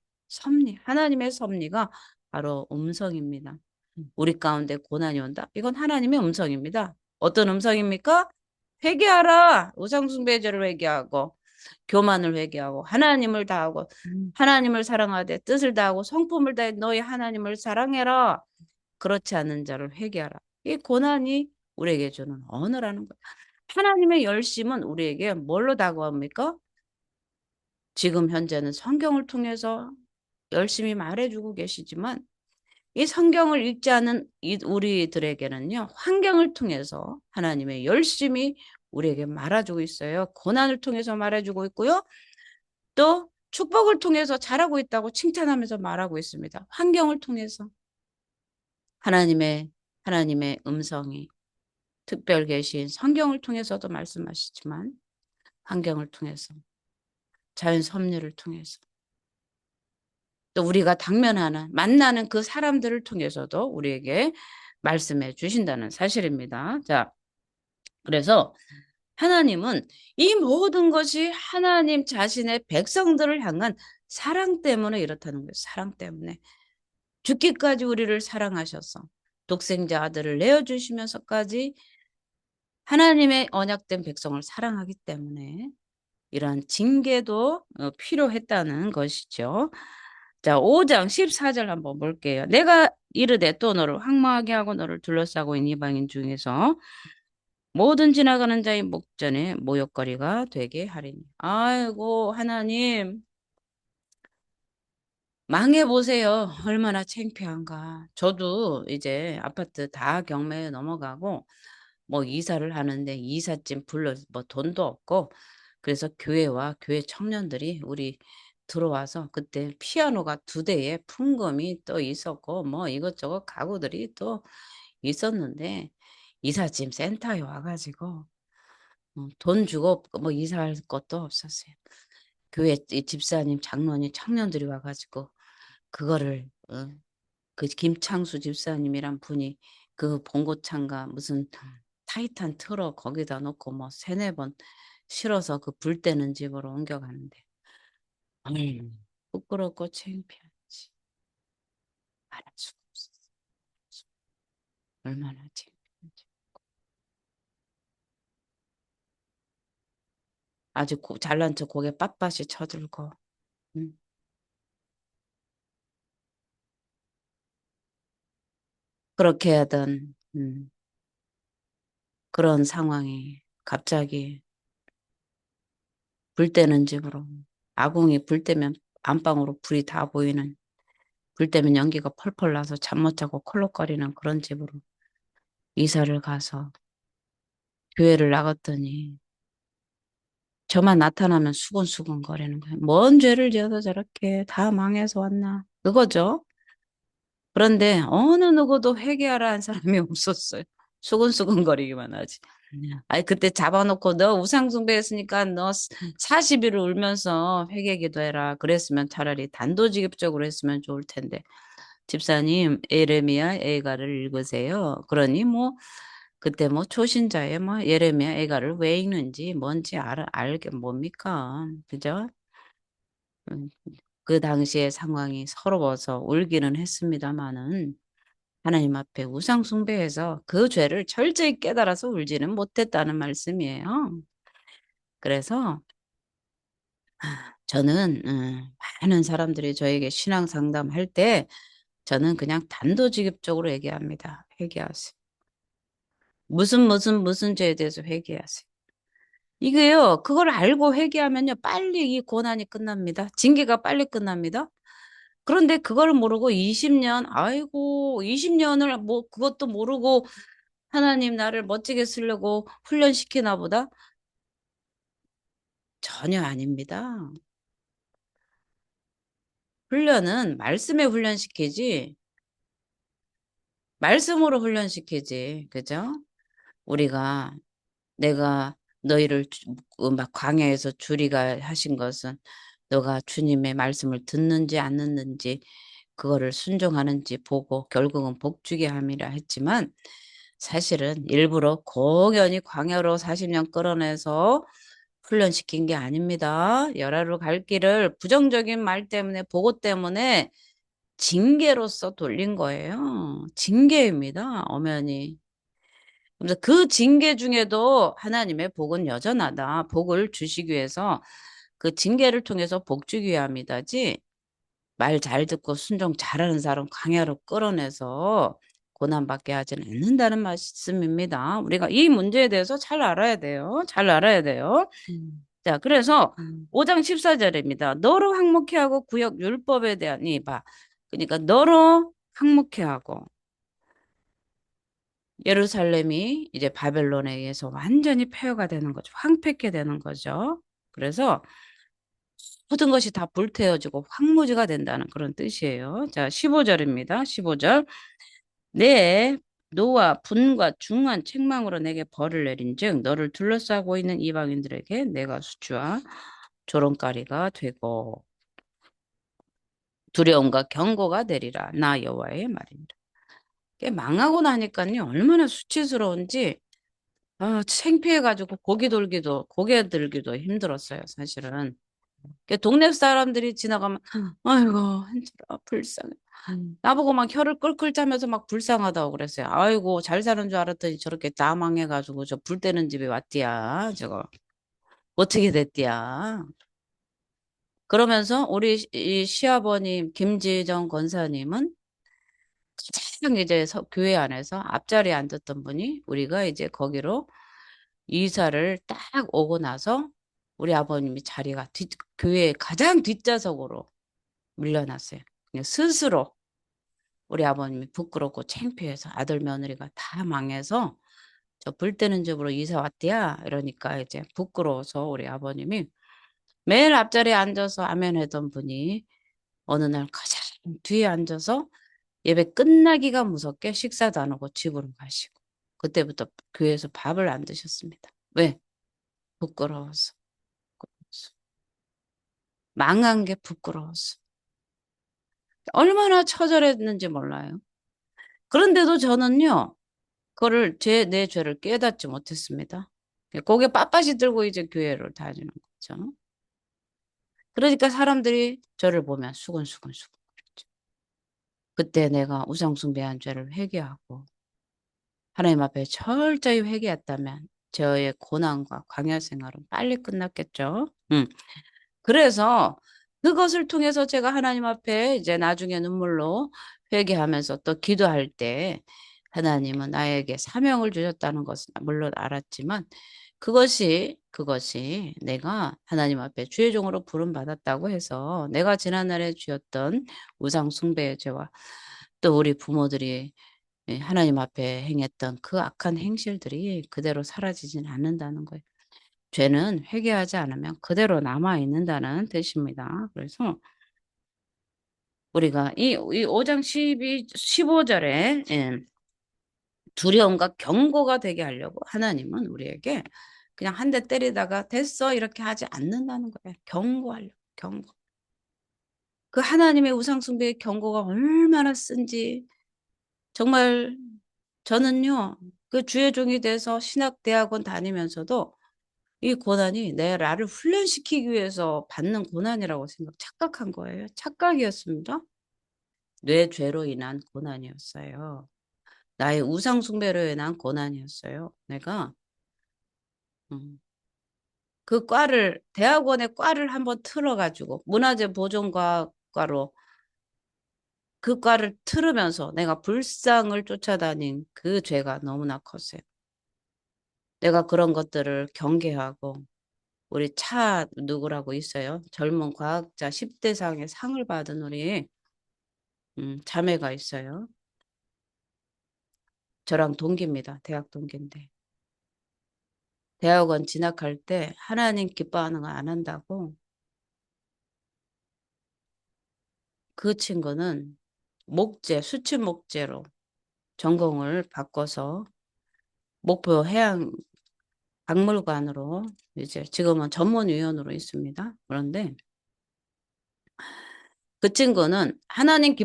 하나님의 섭리가 바로 음성입니다. 우리 가운데 고난이 온다. 이건 하나님의 음성입니다. 어떤 음성입니까? 회개하라. 우상숭배죄를 회개하고 교만을 회개하고 하나님을 다하고 하나님을 사랑하되 뜻을 다하고 성품을 다해 너희 하나님을 사랑해라. 그렇지 않은 자를 회개하라. 이 고난이 우리에게 주는 언어라는 거예요. 하나님의 열심은 우리에게 뭘로 다가옵니까? 지금 현재는 성경을 통해서 열심히 말해주고 계시지만 이 성경을 읽지 않은 우리들에게는요, 환경을 통해서 하나님의 열심히 우리에게 말해주고 있어요. 고난을 통해서 말해주고 있고요. 또 축복을 통해서 잘하고 있다고 칭찬하면서 말하고 있습니다. 환경을 통해서 하나님의 음성이 특별 계신 성경을 통해서도 말씀하시지만 환경을 통해서 자연 섭리를 통해서 또 우리가 만나는 그 사람들을 통해서도 우리에게 말씀해 주신다는 사실입니다. 자, 그래서 하나님은 이 모든 것이 하나님 자신의 백성들을 향한 사랑 때문에 이렇다는 거예요. 사랑 때문에. 죽기까지 우리를 사랑하셔서 독생자 아들을 내어주시면서까지 하나님의 언약된 백성을 사랑하기 때문에 이러한 징계도 필요했다는 것이죠. 자, 5장 14절 한번 볼게요. 내가 이르되 또 너를 황망하게 하고 너를 둘러싸고 있는 이방인 중에서 모든 지나가는 자의 목전에 모욕거리가 되게 하리니. 아이고 하나님 망해보세요. 얼마나 창피한가. 저도 이제 아파트 다 경매에 넘어가고 뭐 이사를 하는데 이삿짐 불러 뭐 돈도 없고 그래서 교회와 교회 청년들이 우리 들어와서 그때 피아노가 2대에 풍금이 또 있었고 뭐 이것저것 가구들이 또 있었는데 이삿짐 센터에 와가지고 돈 주고 뭐 이사할 것도 없었어요. 교회 이 집사님, 장로님, 청년들이 와가지고 그거를 그 김창수 집사님이란 분이 그 봉고차인가 무슨 타이탄 트럭 거기다 놓고 뭐 세네 번 실어서 그 불 때는 집으로 옮겨가는데 부끄럽고 창피하지 말할 수가 없었어. 얼마나 창피한지. 아주 잘난 척 고개 빳빳이 쳐들고 음, 그렇게 하던 그런 상황이 갑자기 불 때는 집으로 아궁이 불 때면 안방으로 불이 다 보이는 불 때면 연기가 펄펄 나서 잠 못 자고 콜록거리는 그런 집으로 이사를 가서 교회를 나갔더니 저만 나타나면 수근수근 거리는 거예요. 뭔 죄를 지어서 저렇게 다 망해서 왔나. 그거죠. 그런데 어느 누구도 회개하라 한 사람이 없었어요. 수근수근거리기만 하지. 아니 그때 잡아놓고 너 우상숭배했으니까 너 40일을 울면서 회개 기도해라. 그랬으면 차라리 단도직입적으로 했으면 좋을 텐데. 집사님 예레미야 애가를 읽으세요. 그러니 뭐 그때 뭐 초신자의 뭐 예레미야 애가를 왜 읽는지 뭔지 알게 뭡니까? 그죠? 음, 그 당시의 상황이 서러워서 울기는 했습니다마는 하나님 앞에 우상 숭배해서 그 죄를 철저히 깨달아서 울지는 못했다는 말씀이에요. 그래서 저는 많은 사람들이 저에게 신앙 상담할 때 저는 그냥 단도직입적으로 얘기합니다. 회개하세요. 무슨 죄에 대해서 회개하세요. 이게요, 그걸 알고 회개하면요, 빨리 이 고난이 끝납니다. 징계가 빨리 끝납니다. 그런데 그걸 모르고 20년, 아이고, 20년을 뭐, 그것도 모르고 하나님 나를 멋지게 쓰려고 훈련시키나 보다? 전혀 아닙니다. 훈련은 말씀에 훈련시키지, 말씀으로 훈련시키지, 그죠? 우리가 내가 너희를 막 광야에서 주리가 하신 것은 너가 주님의 말씀을 듣는지 안 듣는지 그거를 순종하는지 보고 결국은 복주게 함이라 했지만 사실은 일부러 공연히 광야로 40년 끌어내서 훈련시킨 게 아닙니다. 열하로 갈 길을 부정적인 말 때문에 보고 때문에 징계로서 돌린 거예요. 징계입니다. 엄연히. 그래서 그 징계 중에도 하나님의 복은 여전하다. 복을 주시기 위해서 그 징계를 통해서 복 주기 위함이다지. 말 잘 듣고 순종 잘하는 사람 강야로 끌어내서 고난받게 하지는 않는다는 말씀입니다. 우리가 이 문제에 대해서 잘 알아야 돼요. 잘 알아야 돼요. 자, 그래서 5장 14절입니다. 너로 항목해 하고 구역 율법에 대한 이 봐. 그러니까 너로 항목해 하고 예루살렘이 이제 바벨론에 의해서 완전히 폐허가 되는 거죠. 황폐케 되는 거죠. 그래서 모든 것이 다 불태워지고 황무지가 된다는 그런 뜻이에요. 자, 15절입니다. 15절. 내 노와 분과 중한 책망으로 내게 벌을 내린즉 너를 둘러싸고 있는 이방인들에게 내가 수치와 조롱거리가 되고 두려움과 경고가 되리라. 나 여호와의 말입니다. 망하고 나니까요. 얼마나 수치스러운지 창피해가지고 고개 들기도 힘들었어요, 사실은. 동네 사람들이 지나가면, 아이고, 한철아, 불쌍해. 나보고 막 혀를 끌끌 짜면서 막 불쌍하다고 그랬어요. 아이고, 잘 사는 줄 알았더니 저렇게 다 망해가지고 저 불 때는 집에 왔디야, 저거. 어떻게 됐디야. 그러면서 우리 이 시아버님, 김지정 권사님은 가장 이제 교회 안에서 앞자리에 앉았던 분이 우리가 이제 거기로 이사를 딱 오고 나서 우리 아버님이 자리가 교회 가장 뒷좌석으로 밀려났어요. 그냥 스스로 우리 아버님이 부끄럽고 창피해서 아들 며느리가 다 망해서 저 불 때는 집으로 이사 왔대야 이러니까 이제 부끄러워서 우리 아버님이 매일 앞자리에 앉아서 아멘 하던 분이 어느 날 가장 뒤에 앉아서 예배 끝나기가 무섭게 식사도 안 하고 집으로 가시고 그때부터 교회에서 밥을 안 드셨습니다. 왜? 부끄러웠어. 망한 게 부끄러웠어. 얼마나 처절했는지 몰라요. 그런데도 저는요, 내 죄를 깨닫지 못했습니다. 고개 빳빳이 들고 이제 교회를 다니는 거죠. 그러니까 사람들이 저를 보면 수근수근수근 그랬죠. 그때 내가 우상숭배한 죄를 회개하고 하나님 앞에 철저히 회개했다면 저의 고난과 광야 생활은 빨리 끝났겠죠. 그래서 그것을 통해서 제가 하나님 앞에 이제 나중에 눈물로 회개하면서 또 기도할 때 하나님은 나에게 사명을 주셨다는 것은 물론 알았지만 그것이 내가 하나님 앞에 주의 종으로 부름 받았다고 해서 내가 지난날에 지었던 우상 숭배의 죄와 또 우리 부모들이 하나님 앞에 행했던 그 악한 행실들이 그대로 사라지진 않는다는 거예요. 죄는 회개하지 않으면 그대로 남아 있는다는 뜻입니다. 그래서 우리가 이 5장 15절에 두려움과 경고가 되게 하려고 하나님은 우리에게 그냥 한 대 때리다가 됐어 이렇게 하지 않는다는 거예요. 경고하려고 경고. 그 하나님의 우상숭배의 경고가 얼마나 쓴지 정말 저는요 그 주의 종이 돼서 신학대학원 다니면서도 이 고난이 나를 훈련시키기 위해서 받는 고난이라고 착각한 거예요. 착각이었습니다. 뇌 죄로 인한 고난이었어요. 나의 우상 숭배로 인한 고난이었어요. 내가 음, 그 대학원의 과를 한번 틀어가지고 문화재 보존과로 그 과를 틀으면서 내가 불상을 쫓아다닌 그 죄가 너무나 컸어요. 내가 그런 것들을 경계하고 우리 차 누구라고 있어요? 젊은 과학자 10대상의 상을 받은 우리 자매가 있어요. 저랑 동기입니다. 대학 동기인데. 대학원 진학할 때 하나님 기뻐하는 거 안 한다고 그 친구는 수출 목재로 전공을 바꿔서 목포 해양 박물관으로 이제 지금은 전문위원으로 있습니다. 그런데 그 친구는 하나님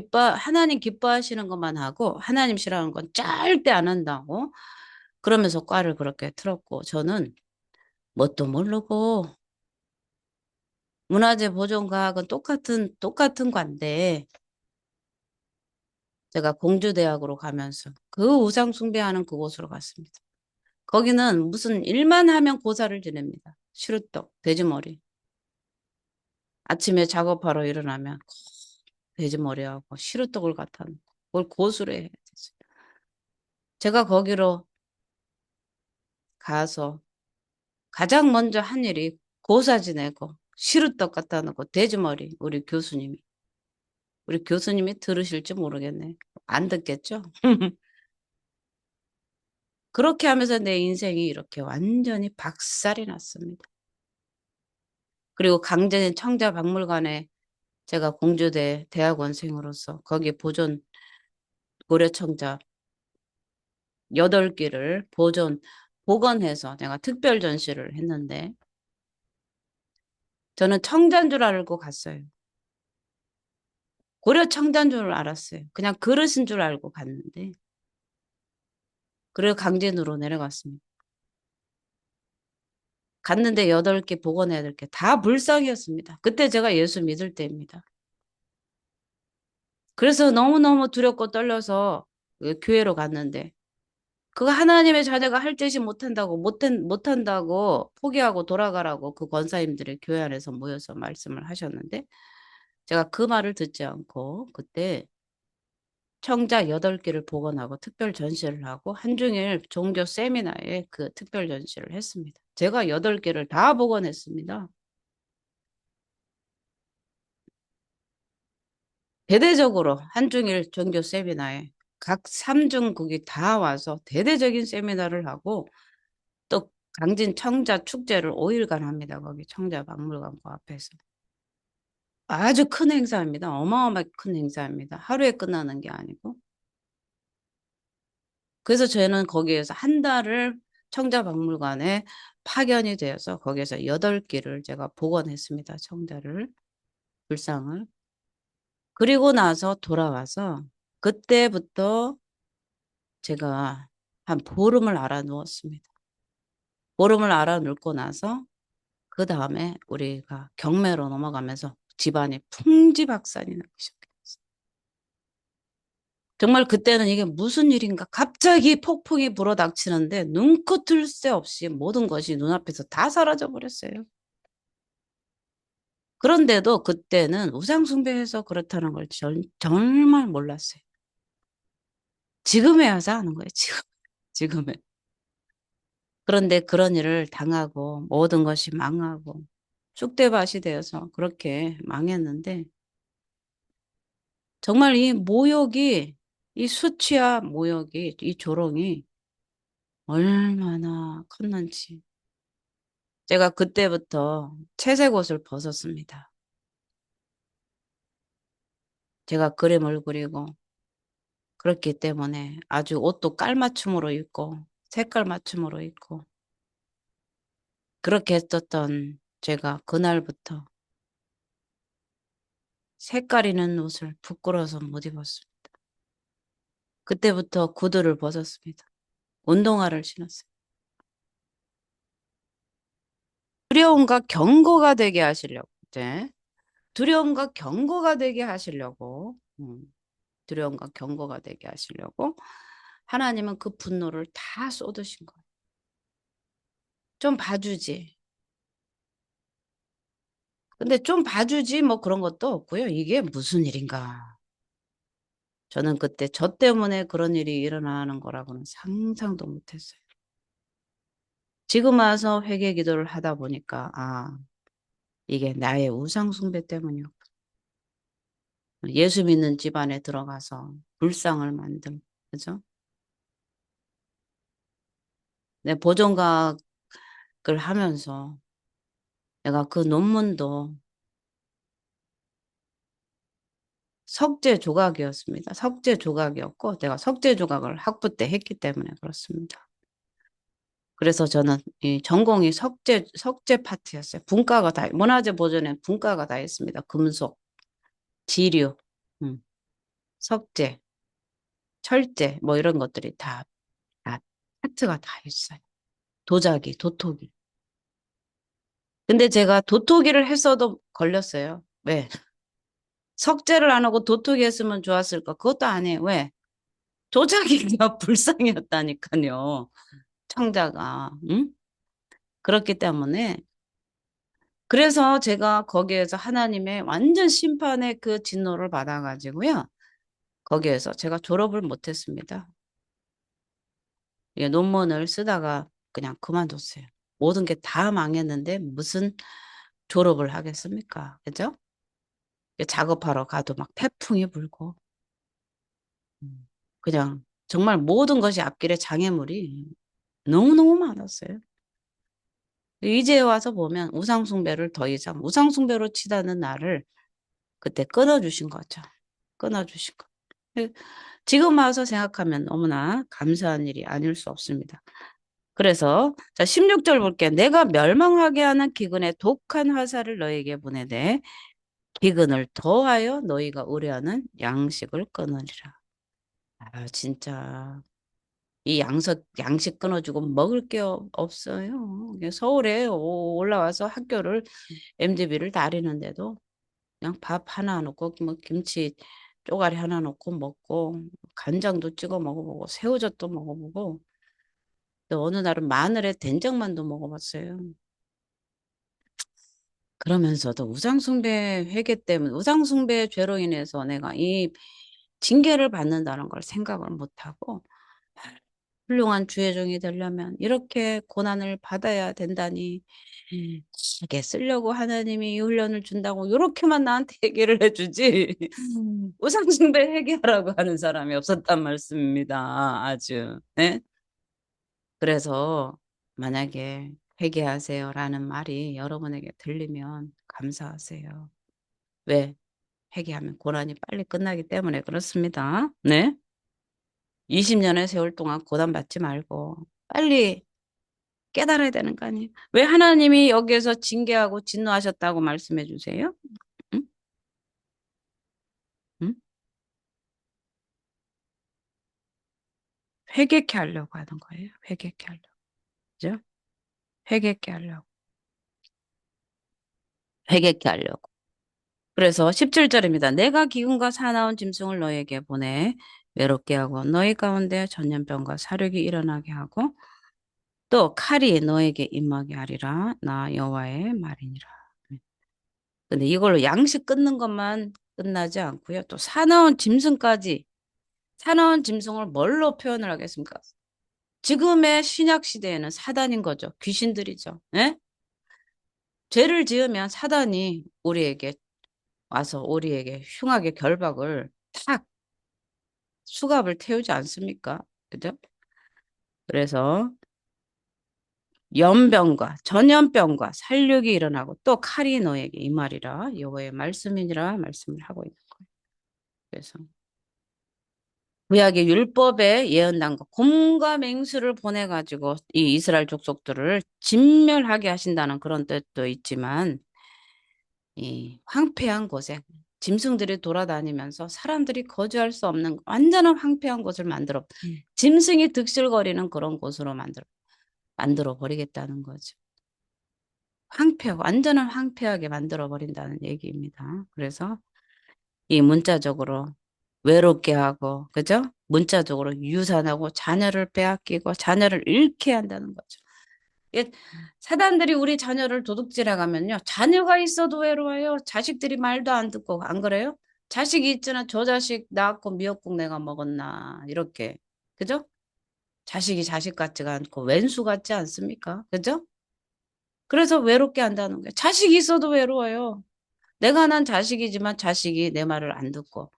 기뻐하시는 것만 하고 하나님 싫어하는 건 절대 안 한다고 그러면서 과를 그렇게 틀었고 저는 뭣도 모르고 문화재 보존과학은 똑같은 과인데 제가 공주대학으로 가면서 그 우상 숭배하는 그곳으로 갔습니다. 거기는 무슨 일만 하면 고사를 지냅니다. 시루떡, 돼지머리. 아침에 작업하러 일어나면 돼지머리하고 시루떡을 갖다 놓고 그걸 고수를 해야 됐어요. 제가 거기로 가서 가장 먼저 한 일이 고사 지내고 시루떡 갖다 놓고 돼지머리 우리 교수님이 들으실지 모르겠네. 안 듣겠죠? 그렇게 하면서 내 인생이 이렇게 완전히 박살이 났습니다. 그리고 강진 청자박물관에 제가 공주대 대학원생으로서 거기 고려청자 8개를 복원해서 내가 특별 전시를 했는데 저는 청자인 줄 알고 갔어요. 고려청자인 줄 알았어요. 그냥 그릇인 줄 알고 갔는데 그리고 강진으로 내려갔습니다. 갔는데 8개 복원해야 될 게 다 불상이었습니다. 그때 제가 예수 믿을 때입니다. 그래서 너무너무 두렵고 떨려서 그 교회로 갔는데 그거 하나님의 자녀가 할 짓이 못한다고 포기하고 돌아가라고 그 권사님들이 교회 안에서 모여서 말씀을 하셨는데 제가 그 말을 듣지 않고 그때 청자 8개를 복원하고 특별 전시를 하고 한중일 종교 세미나에 그 특별 전시를 했습니다. 제가 8개를 다 복원했습니다. 대대적으로 한중일 종교 세미나에 각 3중국이 다 와서 대대적인 세미나를 하고 또 강진 청자 축제를 5일간 합니다. 거기 청자 박물관 그 앞에서. 아주 큰 행사입니다. 어마어마하게 큰 행사입니다. 하루에 끝나는 게 아니고. 그래서 저는 거기에서 한 달을 청자박물관에 파견이 되어서 거기에서 8기를 제가 복원했습니다. 청자를, 불상을. 그리고 나서 돌아와서 그때부터 제가 한 보름을 알아 누웠습니다. 보름을 알아 눕고 나서 그 다음에 우리가 경매로 넘어가면서 집안이 풍지박산이 나기 시작했어요. 정말 그때는 이게 무슨 일인가 갑자기 폭풍이 불어닥치는데 눈꽃을 새 없이 모든 것이 눈앞에서 다 사라져 버렸어요. 그런데도 그때는 우상숭배해서 그렇다는 걸 정말 몰랐어요. 지금에 와서 하는 거예요. 지금. 지금에. 그런데 그런 일을 당하고 모든 것이 망하고 쑥대밭이 되어서 그렇게 망했는데 정말 이 모욕이 이 수치와 모욕이 이 조롱이 얼마나 컸는지 제가 그때부터 채색 옷을 벗었습니다. 제가 그림을 그리고 그렇기 때문에 아주 옷도 깔맞춤으로 입고 색깔 맞춤으로 입고 그렇게 했었던 제가 그날부터 색깔 있는 옷을 부끄러워서 못 입었습니다. 그때부터 구두를 벗었습니다. 운동화를 신었어요. 두려움과 경고가 되게 하시려고 이제 두려움과 경고가 되게 하시려고 두려움과 경고가 되게 하시려고 하나님은 그 분노를 다 쏟으신 거예요. 좀 봐주지. 근데 좀 봐주지 뭐 그런 것도 없고요. 이게 무슨 일인가. 저는 그때 저 때문에 그런 일이 일어나는 거라고는 상상도 못했어요. 지금 와서 회개 기도를 하다 보니까 이게 나의 우상 숭배 때문이었고 예수 믿는 집안에 들어가서 불상을 만든 그죠? 내 보존각을 하면서 내가 그 논문도 석재 조각이었습니다. 석재 조각이었고 내가 석재 조각을 학부 때 했기 때문에 그렇습니다. 그래서 저는 이 전공이 석재 파트였어요. 분과가 다 문화재 보존에 분과가 다 있습니다. 금속, 지류, 음, 석재, 철재 뭐 이런 것들이 다 파트가 다 있어요. 도자기, 도토기. 근데 제가 도토기를 했어도 걸렸어요. 왜? 석재를 안 하고 도토기 했으면 좋았을까? 그것도 아니에요. 왜? 도자기가 불쌍이었다니까요. 청자가. 응? 그렇기 때문에 그래서 제가 거기에서 하나님의 완전 심판의 그 진노를 받아가지고요. 거기에서 제가 졸업을 못했습니다. 예, 논문을 쓰다가 그냥 그만뒀어요. 모든 게 다 망했는데 무슨 졸업을 하겠습니까? 그죠? 작업하러 가도 막 태풍이 불고 그냥 정말 모든 것이 앞길에 장애물이 너무너무 많았어요. 이제 와서 보면 우상숭배를 더 이상 우상숭배로 치닫는 나를 그때 끊어주신 거죠. 끊어주신 거. 지금 와서 생각하면 너무나 감사한 일이 아닐 수 없습니다. 그래서 자 16절 볼게요. 내가 멸망하게 하는 기근의 독한 화살을 너에게 보내되 기근을 더하여 너희가 의뢰하는 양식을 끊으리라. 진짜 이 양식 끊어주고 먹을 게 없어요. 서울에 올라와서 학교를 MDB를 다니는데도 그냥 밥 하나 놓고 뭐 김치 쪼가리 하나 놓고 먹고 간장도 찍어 먹어보고 새우젓도 먹어보고 또 어느 날은 마늘에 된장만도 먹어봤어요. 그러면서도 우상숭배 회개 때문에 우상숭배 죄로 인해서 내가 이 징계를 받는다는 걸 생각을 못하고 훌륭한 주의종이 되려면 이렇게 고난을 받아야 된다니 이게 쓰려고 하나님이 이 훈련을 준다고 이렇게만 나한테 얘기를 해주지 우상숭배 회개하라고 하는 사람이 없었단 말씀입니다. 아주 네? 그래서 만약에 회개하세요라는 말이 여러분에게 들리면 감사하세요. 왜? 회개하면 고난이 빨리 끝나기 때문에 그렇습니다. 네? 20년의 세월 동안 고난 받지 말고 빨리 깨달아야 되는 거 아니에요? 왜 하나님이 여기에서 징계하고 진노하셨다고 말씀해 주세요? 응? 응? 회개케 하려고 하는 거예요. 회개케 하려고. 그죠? 회개케 하려고. 회개케 하려고. 그래서 17절입니다. 내가 기근과 사나운 짐승을 너에게 보내 외롭게 하고 너희 가운데 전염병과 사륙이 일어나게 하고 또 칼이 너에게 임하게 하리라. 나 여호와의 말이니라. 근데 이걸로 양식 끊는 것만 끝나지 않고요. 또 사나운 짐승까지 사나운 짐승을 뭘로 표현을 하겠습니까? 지금의 신약 시대에는 사단인 거죠. 귀신들이죠. 예? 죄를 지으면 사단이 우리에게 와서 우리에게 흉하게 결박을 탁 수갑을 태우지 않습니까? 그죠? 그래서 연병과 전염병과 살육이 일어나고 또 칼이 너에게 이 말이라 여호와의 말씀이니라 말씀을 하고 있는 거예요. 그래서 구약의 율법에 예언한 것 곰과 맹수를 보내가지고 이 이스라엘 족속들을 진멸하게 하신다는 그런 뜻도 있지만 이 황폐한 곳에 짐승들이 돌아다니면서 사람들이 거주할 수 없는 완전한 황폐한 곳을 만들어 짐승이 득실거리는 그런 곳으로 만들어 버리겠다는 거죠. 완전한 황폐하게 만들어 버린다는 얘기입니다. 그래서 이 문자적으로 외롭게 하고, 그죠? 문자적으로 유산하고 자녀를 빼앗기고 자녀를 잃게 한다는 거죠. 사단들이 우리 자녀를 도둑질해 가면요. 자녀가 있어도 외로워요. 자식들이 말도 안 듣고, 안 그래요? 자식이 있잖아. 저 자식 낳았고 미역국 내가 먹었나. 이렇게. 그죠? 자식이 자식 같지가 않고 왼수 같지 않습니까? 그죠? 그래서 외롭게 한다는 거예요. 자식이 있어도 외로워요. 내가 난 자식이지만 자식이 내 말을 안 듣고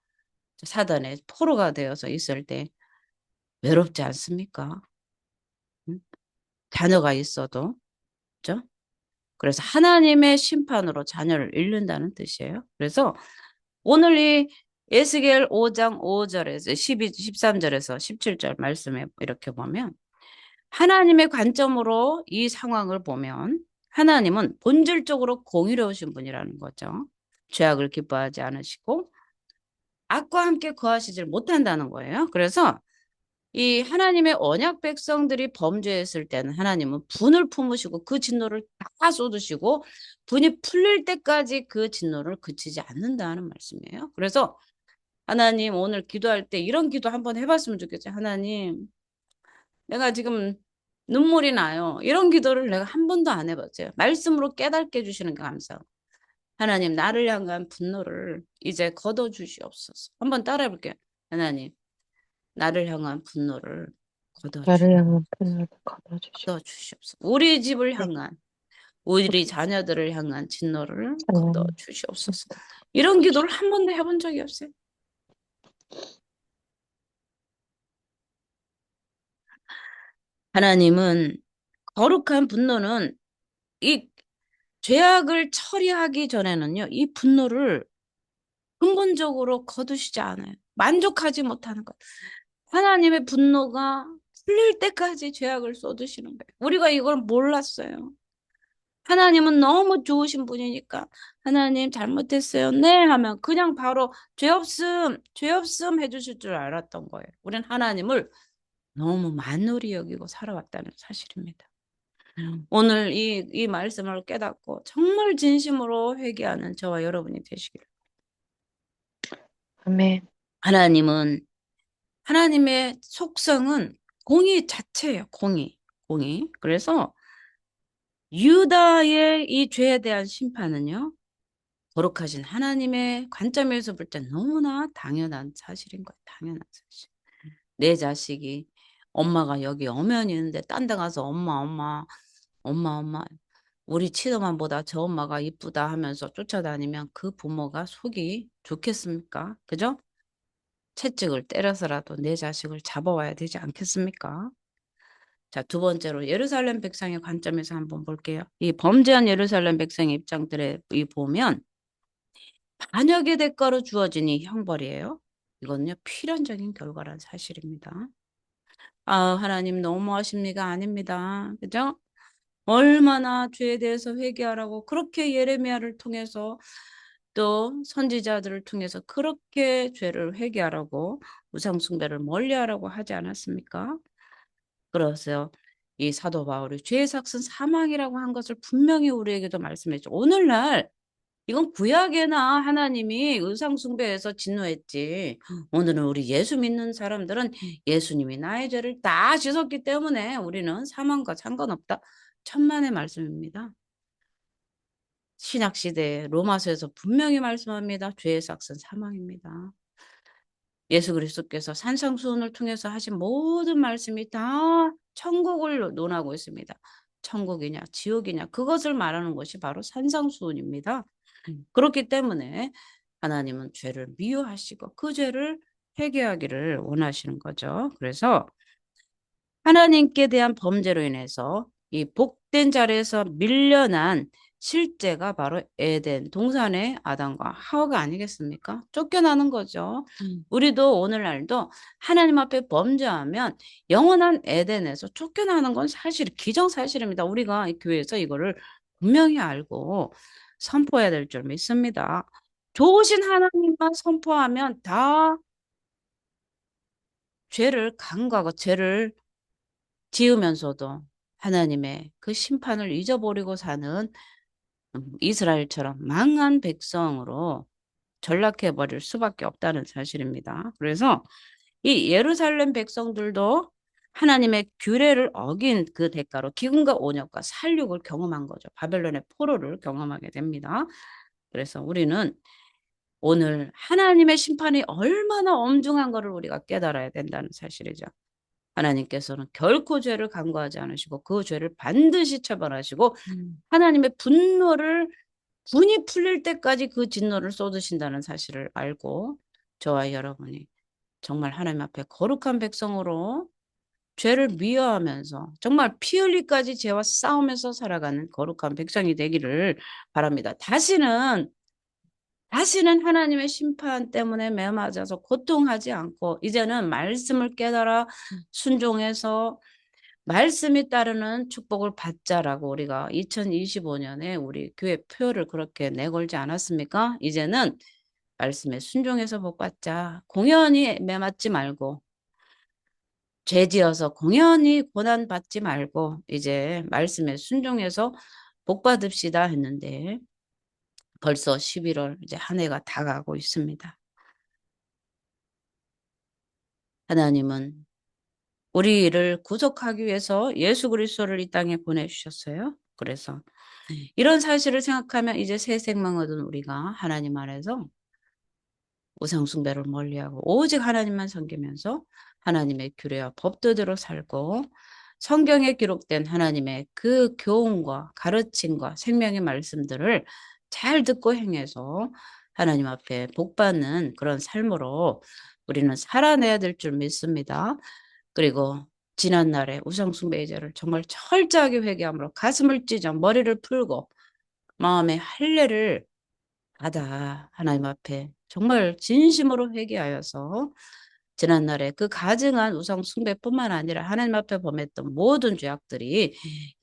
사단의 포로가 되어서 있을 때 외롭지 않습니까? 응? 자녀가 있어도. 그죠? 그래서 하나님의 심판으로 자녀를 잃는다는 뜻이에요. 그래서 오늘 이 에스겔 5장 5절에서 12, 13절에서 17절 말씀에 이렇게 보면 하나님의 관점으로 이 상황을 보면 하나님은 본질적으로 공의로우신 분이라는 거죠. 죄악을 기뻐하지 않으시고 악과 함께 거하시질 못한다는 거예요. 그래서 이 하나님의 언약 백성들이 범죄했을 때는 하나님은 분을 품으시고 그 진노를 다 쏟으시고 분이 풀릴 때까지 그 진노를 그치지 않는다는 말씀이에요. 그래서 하나님 오늘 기도할 때 이런 기도 한번 해봤으면 좋겠어요. 하나님 내가 지금 눈물이 나요. 이런 기도를 내가 한 번도 안 해봤어요. 말씀으로 깨닫게 해주시는 게 감사하고 하나님 나를 향한 분노를 이제 걷어주시옵소서. 한번 따라해볼게요. 하나님 나를 향한 분노를 나를 향한 분노를 걷어주시오. 걷어주시옵소서. 우리 집을 네, 향한 우리 자녀들을 향한 진노를 하나님, 걷어주시옵소서. 이런 기도를 한 번도 해본 적이 없어요. 하나님은 거룩한 분노는 이 죄악을 처리하기 전에는요, 이 분노를 근본적으로 거두시지 않아요. 만족하지 못하는 것. 하나님의 분노가 풀릴 때까지 죄악을 쏟으시는 거예요. 우리가 이걸 몰랐어요. 하나님은 너무 좋으신 분이니까 하나님 잘못했어요. 네 하면 그냥 바로 죄 없음 해주실 줄 알았던 거예요. 우리는 하나님을 너무 만홀히 여기고 살아왔다는 사실입니다. 오늘 이 말씀을 깨닫고 정말 진심으로 회개하는 저와 여러분이 되시기를. 아멘. 하나님은 하나님의 속성은 공의 자체예요. 공의. 그래서 유다의 이 죄에 대한 심판은요. 거룩하신 하나님의 관점에서 볼 때 너무나 당연한 사실인 거예요. 당연한 사실. 내 자식이 엄마가 여기 엄연히 있는데 딴 데 가서 엄마 우리 친엄마보다 저 엄마가 이쁘다 하면서 쫓아다니면 그 부모가 속이 좋겠습니까? 그죠? 채찍을 때려서라도 내 자식을 잡아와야 되지 않겠습니까? 자, 두 번째로 예루살렘 백성의 관점에서 한번 볼게요. 이 범죄한 예루살렘 백성의 입장들에 보면 반역의 대가로 주어진 이 형벌이에요. 이건요, 필연적인 결과란 사실입니다. 아, 하나님 너무하십니까? 아닙니다. 그죠? 얼마나 죄에 대해서 회개하라고 그렇게 예레미야를 통해서 또 선지자들을 통해서 그렇게 죄를 회개하라고 우상 숭배를 멀리하라고 하지 않았습니까? 그래서 이 사도 바울이 죄의 삭은 사망이라고 한 것을 분명히 우리에게도 말씀했죠. 오늘날 이건 구약에나 하나님이 의상 숭배해서 진노했지. 오늘은 우리 예수 믿는 사람들은 예수님이 나의 죄를 다 씻었기 때문에 우리는 사망과 상관없다. 천만의 말씀입니다. 신약 시대에 로마서에서 분명히 말씀합니다. 죄의 삭은 사망입니다. 예수 그리스도께서 산상수훈을 통해서 하신 모든 말씀이 다 천국을 논하고 있습니다. 천국이냐 지옥이냐 그것을 말하는 것이 바로 산상수훈입니다. 그렇기 때문에 하나님은 죄를 미워하시고 그 죄를 회개하기를 원하시는 거죠. 그래서 하나님께 대한 범죄로 인해서 이 복된 자리에서 밀려난 실제가 바로 에덴 동산의 아담과 하와가 아니겠습니까? 쫓겨나는 거죠. 우리도 오늘날도 하나님 앞에 범죄하면 영원한 에덴에서 쫓겨나는 건 사실 기정사실입니다. 우리가 이 교회에서 이거를 분명히 알고 선포해야 될 줄 믿습니다. 좋으신 하나님만 선포하면 다 죄를 간과하고 죄를 지으면서도 하나님의 그 심판을 잊어버리고 사는 이스라엘처럼 망한 백성으로 전락해 버릴 수밖에 없다는 사실입니다. 그래서 이 예루살렘 백성들도 하나님의 규례를 어긴 그 대가로 기근과 온역과 살육을 경험한 거죠. 바벨론의 포로를 경험하게 됩니다. 그래서 우리는 오늘 하나님의 심판이 얼마나 엄중한 것을 우리가 깨달아야 된다는 사실이죠. 하나님께서는 결코 죄를 간과하지 않으시고 그 죄를 반드시 처벌하시고 하나님의 분이 풀릴 때까지 그 진노를 쏟으신다는 사실을 알고 저와 여러분이 정말 하나님 앞에 거룩한 백성으로 죄를 미워하면서 정말 피 흘리까지 죄와 싸우면서 살아가는 거룩한 백성이 되기를 바랍니다. 다시는 하나님의 심판 때문에 매맞아서 고통하지 않고 이제는 말씀을 깨달아 순종해서 말씀이 따르는 축복을 받자라고 우리가 2025년에 우리 교회 표를 그렇게 내걸지 않았습니까? 이제는 말씀에 순종해서 복 받자. 공연히 매맞지 말고 죄지어서 공연히 고난 받지 말고 이제 말씀에 순종해서 복 받읍시다 했는데 벌써 11월 이제 한 해가 다 가고 있습니다. 하나님은 우리를 구속하기 위해서 예수 그리스도를 이 땅에 보내주셨어요. 그래서 이런 사실을 생각하면 이제 새 생명 얻은 우리가 하나님 안에서 우상 숭배를 멀리하고 오직 하나님만 섬기면서 하나님의 규례와 법도대로 살고 성경에 기록된 하나님의 그 교훈과 가르침과 생명의 말씀들을 잘 듣고 행해서 하나님 앞에 복받는 그런 삶으로 우리는 살아내야 될 줄 믿습니다. 그리고 지난날에 우상숭배의 죄를 정말 철저하게 회개함으로 가슴을 찢어 머리를 풀고 마음의 할례를 받아 하나님 앞에 정말 진심으로 회개하여서 지난날에 그 가증한 우상 숭배뿐만 아니라 하나님 앞에 범했던 모든 죄악들이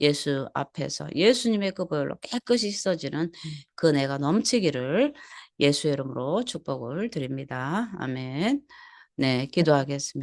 예수 앞에서 예수님의 그 보혈로 깨끗이 씻어지는 그 은혜가 넘치기를 예수의 이름으로 축복을 드립니다. 아멘. 네, 기도하겠습니다.